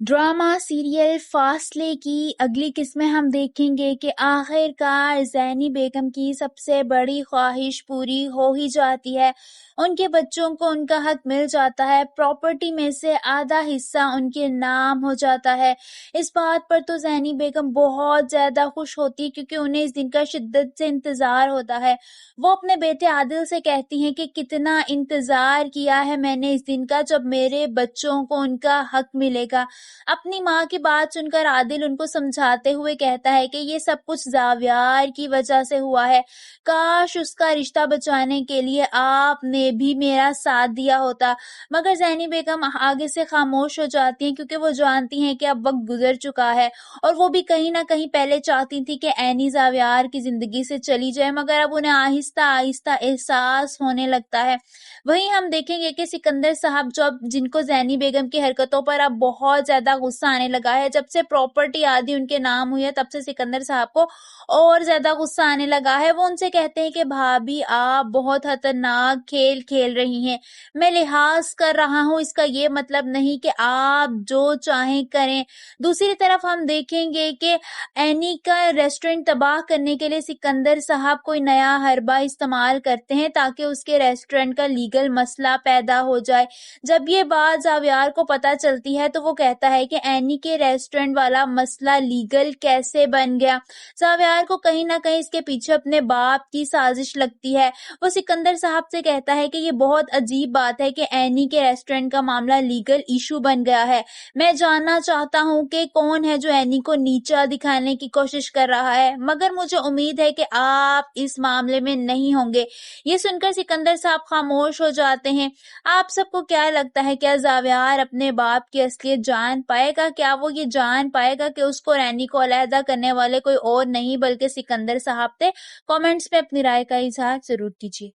Drama serial फासले की अगली किस्में हम देखेंगे कि आखिरकार ज़ैनी बेगम की सबसे बड़ी ख्वाहिश पूरी हो ही जाती है। उनके बच्चों को उनका हक मिल जाता है, प्रॉपर्टी में से आधा हिस्सा उनके नाम हो जाता है। इस बात पर तो ज़ैनी बेगम बहुत ज़्यादा खुश होती है क्योंकि उन्हें इस दिन का शिद्दत से इंतज़ार होता है। वो अपने बेटे आदिल से कहती हैं कि कितना इंतज़ार किया है मैंने इस दिन का जब मेरे बच्चों को उनका हक मिलेगा। अपनी माँ की बात सुनकर आदिल उनको समझाते हुए कहता है कि ये सब कुछ ज़ावियार की वजह से हुआ है। काश उसका रिश्ता बचाने के लिए आपने भी मेरा साथ दिया होता। मगर ज़ैनी बेगम आगे से खामोश हो जाती हैं क्योंकि वो जानती हैं कि अब वक्त गुजर चुका है और वो भी कहीं ना कहीं पहले चाहती थी कि एनी ज़ावियार की जिंदगी से चली जाए, मगर अब उन्हें आहिस्ता आहिस्ता एहसास होने लगता है। वहीं हम देखेंगे कि सिकंदर साहब जो अब जिनको ज़ैनी बेगम की हरकतों पर अब बहुत ज़्यादा गुस्सा आने लगा है, जब से प्रॉपर्टी आदि उनके नाम हुई है तब से सिकंदर साहब को और ज़्यादा गुस्सा आने लगा है। वो उनसे कहते हैं कि भाभी आप बहुत खतरनाक खेल खेल रही हैं। मैं लिहाज कर रहा हूँ, इसका ये मतलब नहीं कि आप जो चाहें करें। दूसरी तरफ हम देखेंगे कि एनी का रेस्टोरेंट तबाह करने के लिए सिकंदर साहब कोई नया हरबा इस्तेमाल करते हैं ताकि उसके रेस्टोरेंट का लीगल मसला पैदा हो जाए। जब ये बात जावियार को पता चलती है तो वो कहता है कि एनी के रेस्टोरेंट वाला मसला लीगल कैसे बन गया। जावियार को कहीं ना कहीं इसके पीछे अपने बाप की साजिश लगती है। वो सिकंदर साहब से कहता है कि ये बहुत अजीब बात है कि एनी के रेस्टोरेंट का मामला लीगल इशू बन गया है। मैं जानना चाहता हूँ कि कौन है जो एनी को नीचा दिखाने की कोशिश कर रहा है, मगर मुझे उम्मीद है कि आप इस मामले में नहीं होंगे। ये सुनकर सिकंदर साहब खामोश हो जाते हैं। आप सबको क्या लगता है, क्या जावियार अपने बाप की असलियत जान पाएगा? क्या वो ये जान पाएगा कि उसको रैनी को अलहदा करने वाले कोई और नहीं बल्कि सिकंदर साहब थे? कमेंट्स में अपनी राय का इजहार जरूर कीजिए।